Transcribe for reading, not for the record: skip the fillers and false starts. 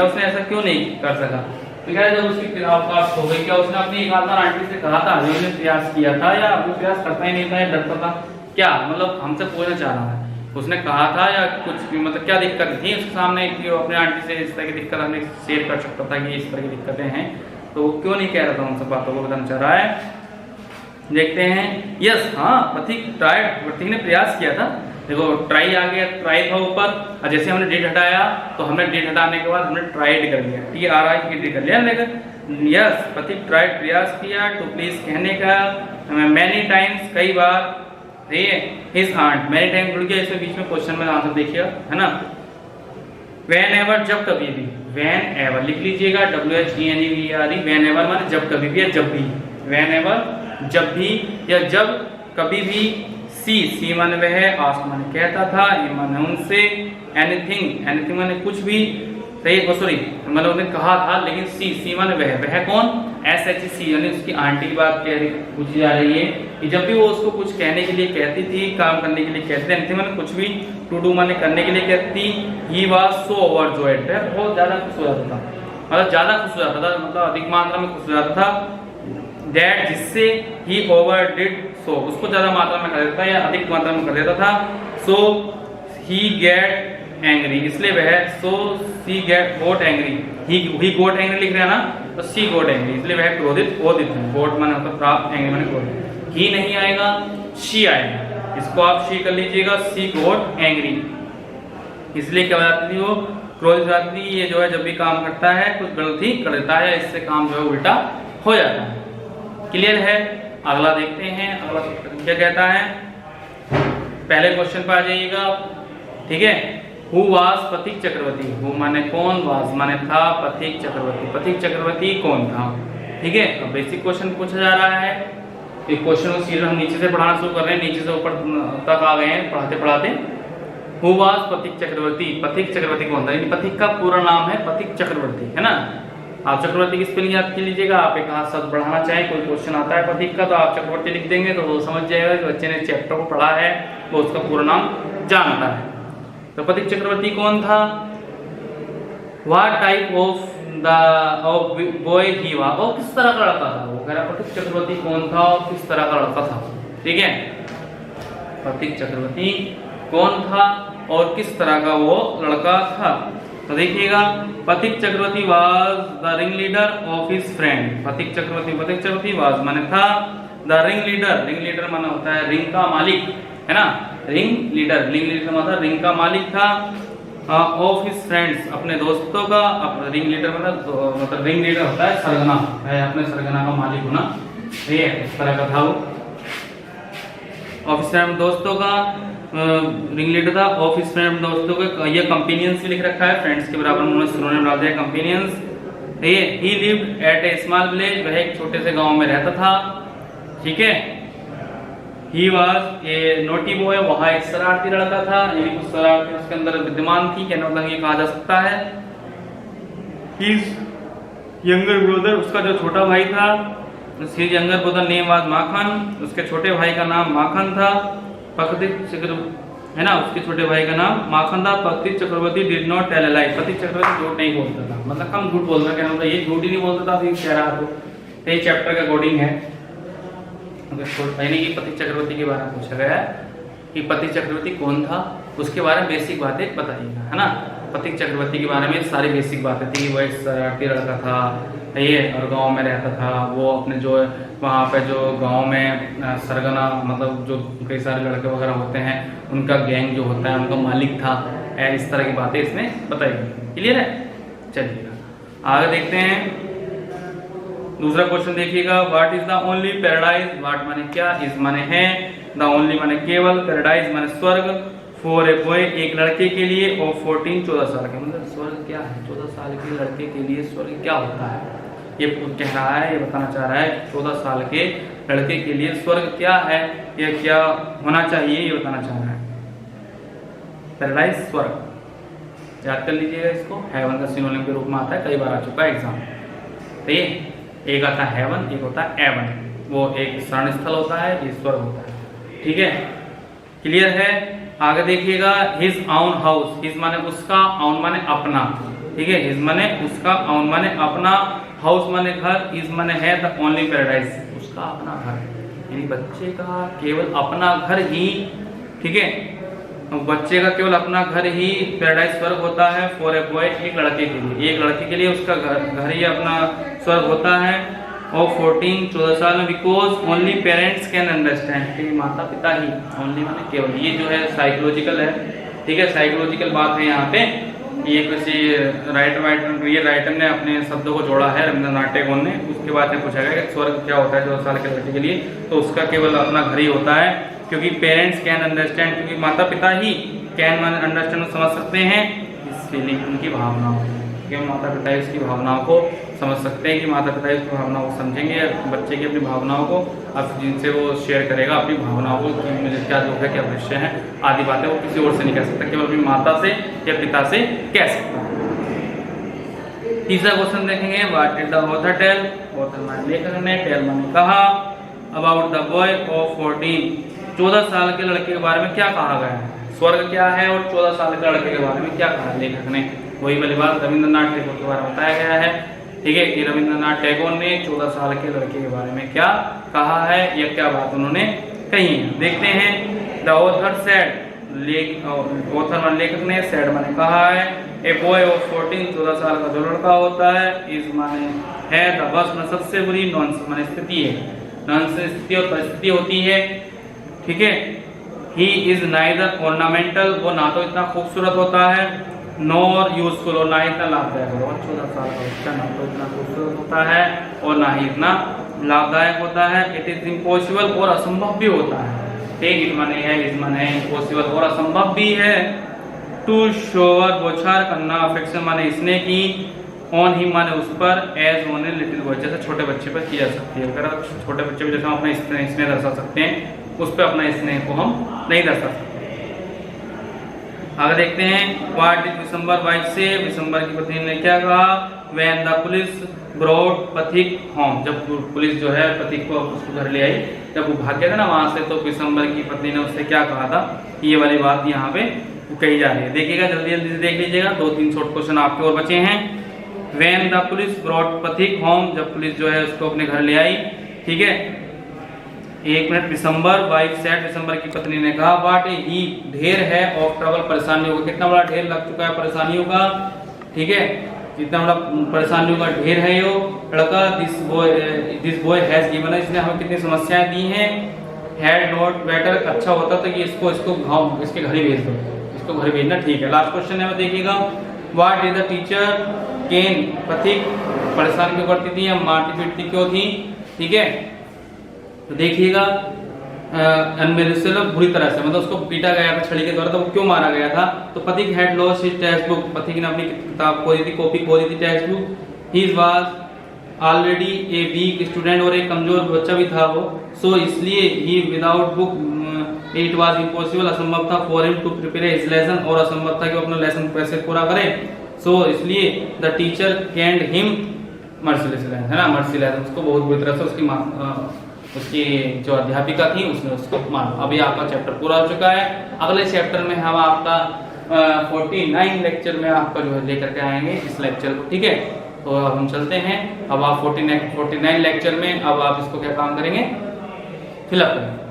उसने ऐसा क्यों नहीं कर सका? तो कह रहे जब उसकी अवकाश हो गई, क्या उसने अपनी एक बार आंटी से कहा था, जो उसने प्रयास किया था, या वो प्रयास करता ही नहीं था या डरता था? क्या मतलब हमसे पूछना चाह रहा है, उसने कहा था या कुछ भी, मतलब क्या दिक्कत थी उसके सामने कि वो अपने आंटी से इस तरह की दिक्कत हमें शेयर कर सकता था कि इस तरह की दिक्कतें हैं, तो वो क्यों नहीं कह रहा था उन सब बातों को बताना चाह रहा है। देखते हैं। यस, हाँ, प्रतीक ने प्रयास किया था। देखो ट्राई आ गया, ट्राई था ऊपर, और जैसे हमने डिड हटाया तो हमने डिड हटाने के बाद हमने ट्राइड कर लिया, ठीक है, आ रहा है कि डिड कर लिया। लेकिन यस, प्रतीक ट्राइड प्रयास किया, टू प्लीज कहने का, मैनी टाइम्स कई बार, ठीक है, हिज आंट, मैनी टाइम जुड़ गया, इसमें बीच में क्वेश्चन में आंसर देखिए, है ना। वेन एवर जब कभी भी, वेन एवर लिख लीजिएगा, WHENEVER, वेन एवर माने जब कभी भी या जब भी, वेन एवर जब भी या जब कभी भी, सी माने वह, आस्क माने कहता था, ये माने उनसे, एनीथिंग माने कुछ भी, सही, सॉरी मतलब उन्होंने कहा था, लेकिन सी माने वह कौन, SHC यानी उसकी आंटी की बात पूछी जा रही है कि जब भी वो उसको कुछ कहने के लिए कहती थी, काम करने के लिए कहती थी, एनीथिंग माने कुछ भी, टू डू माने करने के लिए कहती थी, ही वाज सो ओवरजॉयड, बहुत ज्यादा खुश हो जाता था, मतलब ज्यादा खुश हो जाता था, मतलब अधिक मात्रा में खुश हो जाता था, दैट जिससे ही ओवरडिड, सो उसको ज्यादा मात्रा में कर देता या अधिक मात्रा में कर देता था, सो ही गेट एंग्री, इसलिए वह, सो सी गोट एंग्री, ही गोट एंग्री लिख रहे हैं ना, तो सी गोट एंग्री, इसलिए वह क्रोधित हो देती है, गोट माने होता प्राप्त, एंग्री माने क्रोधित, ही नहीं आएगा, शी आएगा, इसको आप शी कर लीजिएगा, सी गोट एंग्री, इसलिए क्या हो जाती थी वो, क्रोधित हो जाती थी। ये जो है जब भी काम करता है कुछ गलती कर देता है, इससे काम जो है उल्टा हो जाता है। क्लियर है? अगला देखते हैं, अगला क्या कहता है, पहले क्वेश्चन पर आ जाइएगा, ठीक है। Who was Pratik Chakraborty, who माने कौन, वाज माने था, प्रतीक चक्रवर्ती कौन था, ठीक है। अब बेसिक क्वेश्चन पूछा जा रहा है, एक क्वेश्चन को सीधे हम नीचे से पढ़ाना शुरू कर रहे हैं, नीचे से ऊपर तक आ गए हैं पढ़ाते पढ़ाते। हु वाज प्रतीक चक्रवर्ती कौन था, प्रतीक का पूरा नाम है प्रतीक चक्रवर्ती, है ना। आप चक्रवर्ती की स्पेलिंग याद कर लीजिएगा, आप एक हाथ साथ बढ़ाना चाहें, कोई क्वेश्चन आता है प्रतीक का तो आप चक्रवर्ती लिख देंगे तो वो समझ जाएगा कि बच्चे ने चैप्टर को पढ़ा है, वो उसका पूरा नाम जानता है। तो प्रतीक चक्रवर्ती कौन था, what type of boy he was, और किस तरह का लड़का था, वो कह रहा प्रतीक चक्रवर्ती कौन था और किस तरह का लड़का था, ठीक है। प्रतीक चक्रवर्ती कौन था और किस तरह का वो लड़का था, तो देखिएगा, Prateek Chakraborty was the ring leader of his friend, Prateek Chakraborty was माने था, द रिंग लीडर माने होता है रिंग का मालिक, है ना, रिंग लीडर मतलब रिंग का मालिक था, ऑफ हिज फ्रेंड्स अपने दोस्तों का, रिंग लीडर मतलब रिंग लीडर होता है सरगना, है अपने सरगना का मालिक होना, ये इस तरह का था वो, ऑफ हिज दोस्तों का रिंग लीडर था, ऑफ हिज फ्रेंड दोस्तों का, ये कंपेनियंस भी लिख रखा है, फ्रेंड्स के बराबर उन्होंने सिनोनिम डाल दिया कंपेनियंस। ये ही लिव्ड एट ए स्मॉल विलेज, वह एक छोटे से गांव में रहता था, ठीक है। He was a naughty boy, वहां एक शरारती लड़का था, यानी कुछ शरारती उसके अंदर विद्यमान थी, कहने मतलब ये कहा जा सकता है। हिज यंगर ब्रदर, उसका जो छोटा भाई था, his younger brother name was Makhan, उसके छोटे भाई का नाम माखन था, है ना, उसके छोटे भाई का नाम माखन था। प्रतीक चक्रवर्ती डिड नॉट टेल अ लाई, प्रतीक चक्रवर्ती झूठ नहीं बोलता था, मतलब कम झूठ बोलता, कहना मतलब ये झूठ ही नहीं बोलता था, कह रहा तो ये चैप्टर का कोडिंग है, यानी कि प्रतीक चक्रवर्ती के बारे में पूछा गया है कि प्रतीक चक्रवर्ती कौन था, उसके बारे में बेसिक बातें बताइएगा, है ना। प्रतीक चक्रवर्ती के बारे में सारी बेसिक बातें थी, वो एक शरारती लड़का था, ये और गांव में रहता था, वो अपने जो वहाँ पे जो गांव में सरगना मतलब जो कई सारे लड़के वगैरह होते हैं उनका गैंग जो होता है उनका मालिक था, इस तरह की बातें इसमें बताई गई। क्लियर है? चलिए आगे देखते हैं, दूसरा क्वेश्चन देखिएगा, what is the only paradise, what माने क्या, इज माने है, द ओनली माने केवल, पैराडाइज माने स्वर्ग, फॉर ए बॉय एक लड़के के लिए, और 14 साल के, मतलब स्वर्ग क्या है, 14 साल के लड़के के लिए स्वर्ग क्या होता है, ये कह रहा है, ये बताना चाह रहा है 14 साल के लड़के के लिए स्वर्ग क्या है, ये क्या होना चाहिए, ये बताना चाह रहा है। पैराडाइज स्वर्ग याद कर लीजिएगा, इसको हेवन का सिनोनिम के रूप में आता है, कई बार आ चुका है एग्जाम, तो ये एक आता है हेवन, एक होता है एवन, वो एक शरण स्थल होता है, ये स्वर्ग होता है, ठीक है। क्लियर है? आगे देखिएगा, हिज आउन हाउस, हिज माने उसका, आउन माने अपना, ठीक है, हिज माने उसका, ओन माने अपना, हाउस माने घर, इज माने है, द ओनली पैराडाइज उसका अपना घर, यानी बच्चे का केवल अपना घर ही, ठीक है, बच्चे का केवल अपना घर ही पैराडाइज स्वर्ग होता है। फॉर ए बॉय एक लड़के के लिए, एक लड़के के लिए उसका घर ही अपना स्वर्ग होता है। और 14 साल में, because only parents can understand, कि माता पिता ही, ओनली माने केवल, ये जो है साइकोलॉजिकल है, ठीक है, साइकोलॉजिकल बात है यहाँ पे। ये किसी राइटर ने अपने शब्दों को जोड़ा है, रविंद्रनाथ टैगोर ने। उसके बाद में पूछा गया कि स्वर्ग क्या होता है 14 साल के लड़के के लिए, तो उसका केवल अपना घर ही होता है, क्योंकि पेरेंट्स कैन अंडरस्टैंड, क्योंकि माता पिता ही कैन मान अंडरस्टैंड समझ सकते हैं इस फीलिंग, उनकी भावनाओं, क्योंकि माता पिता उसकी भावनाओं को समझ सकते हैं, कि माता पिता उसकी भावनाओं को समझेंगे, बच्चे की अपनी भावनाओं को, अब जिनसे वो शेयर करेगा अपनी भावनाओं को, कि मुझे क्या दुख है, क्या विषय है, आदि बातें वो किसी और से नहीं कह सकता, केवल अपनी माता से या पिता से कह सकता है। तीसरा क्वेश्चन देखेंगे, what did the author tell, author माने लेखक ने, टेल माने कहा, अबाउट द बॉय ऑफ 14 साल के लड़के के बारे में क्या कहा गया है, स्वर्ग क्या है और 14 साल के लड़के के बारे में क्या कहा लेखक ने, वही वाली बात रविंद्रनाथ टैगोर के बारे में बताया गया है, ठीक है, कि रविंद्रनाथ टैगोर ने 14 साल के लड़के के बारे में क्या कहा है, या क्या बात उन्होंने कही है। देखते हैं, द ऑथर सेड, ऑथर माने लेखक ने, सेड माने कहा है, ए बॉय ऑफ 14 साल का जो लड़का होता है, इज माने है, द वर्स्ट में सबसे बुरी, नॉनसेंस माने स्थिति है, नॉनसेंस स्थिति और परिस्थिति होती है, ठीक है। ही इज नाइदर ऑर्नामेंटल, वो ना तो इतना खूबसूरत होता है, नॉर यूजफुल, और ना ही इतना लाभदायक होता है। 14 साल का बच्चा ना तो इतना खूबसूरत होता है और ना ही इतना लाभदायक होता है। इट इज इम्पॉसिबल, और असंभव भी होता है, ठीक, इट माने है, इज माने इम्पॉसिबल, और असंभव भी है। टू शोवर, बोछार करना, अफेक्शन माने स्नेह की, ऑन ही माने उस पर, as on a little boy, जैसे छोटे बच्चे पर की जा सकती है। अगर छोटे बच्चे पर जैसे हम अपना स्नेह दर्शा सकते हैं, उस पर अपना स्नेह को हम नहीं दर्शा सकते। आगे देखते हैं, व्हाट डिड विशंबर वाइफ से, विशंबर की पत्नी ने क्या कहा, व्हेन द पुलिस ब्रॉट पथिक होम, जब पुलिस जो है पथिक को उसको घर ले आई, जब वो भाग गया था ना वहां से, तो विशंबर की पत्नी ने उससे क्या कहा था, ये वाली बात यहाँ पे कही जा रही है। देखिएगा, जल्दी जल्दी से देख लीजिएगा, 2-3 शॉर्ट क्वेश्चन आपके और बचे हैं। व्हेन द पुलिस ब्रॉट पथिक होम, जब पुलिस जो है उसको अपने घर ले आई, ठीक है, 1 मिनट, दिसंबर वाइफ सेड, दिसंबर की पत्नी ने कहा, व्हाट ए ही, ढेर है, ऑफ ट्रबल, परेशानियों का, कितना बड़ा ढेर लग चुका है परेशानियों का, ठीक है, कितना बड़ा परेशानियों का ढेर है यो लड़का। दिस बॉय हैज गिवन, इसने हमें कितनी समस्याएं दी हैं। हैड नॉट बेटर, अच्छा होता तो कि इसको गाँव, इसके घर ही भेज दो, इसको घर भेजना, ठीक है। लास्ट क्वेश्चन है, देखिएगा, व्हाट इज द टीचर केन पथिक, परेशान क्यों करती थी, या मारती पीटती क्यों थी, ठीक है। तो देखिएगा, बुरी तरह से, मतलब उसको पीटा गया था छड़ी के द्वारा, तो वो क्यों मारा गया था, तो पथिक had lost his text book, पथिक ने अपनी किताब खो दी थी, कॉपी खो दी थी, textbook. He was already a weak student, और एक कमजोर बच्चा भी था वो, सो इसलिए ही without book it was impossible, असंभव था, for him to prepare his lesson, और असंभव था कि वो अपना लेसन कैसे पूरा करे। सो इसलिए the teacher caned him merciless, है ना, मर्सीलेस, उसको बहुत बुरी तरह से उसकी जो अध्यापिका थी उसने उसको मारा। अभी आपका चैप्टर पूरा हो चुका है। अगले चैप्टर में हम आपका 49 लेक्चर में आपका जो है लेकर के आएंगे इस लेक्चर को, ठीक है। तो अब हम चलते हैं, अब आप 49 लेक्चर में अब आप इसको क्या काम करेंगे, फिलअप करेंगे।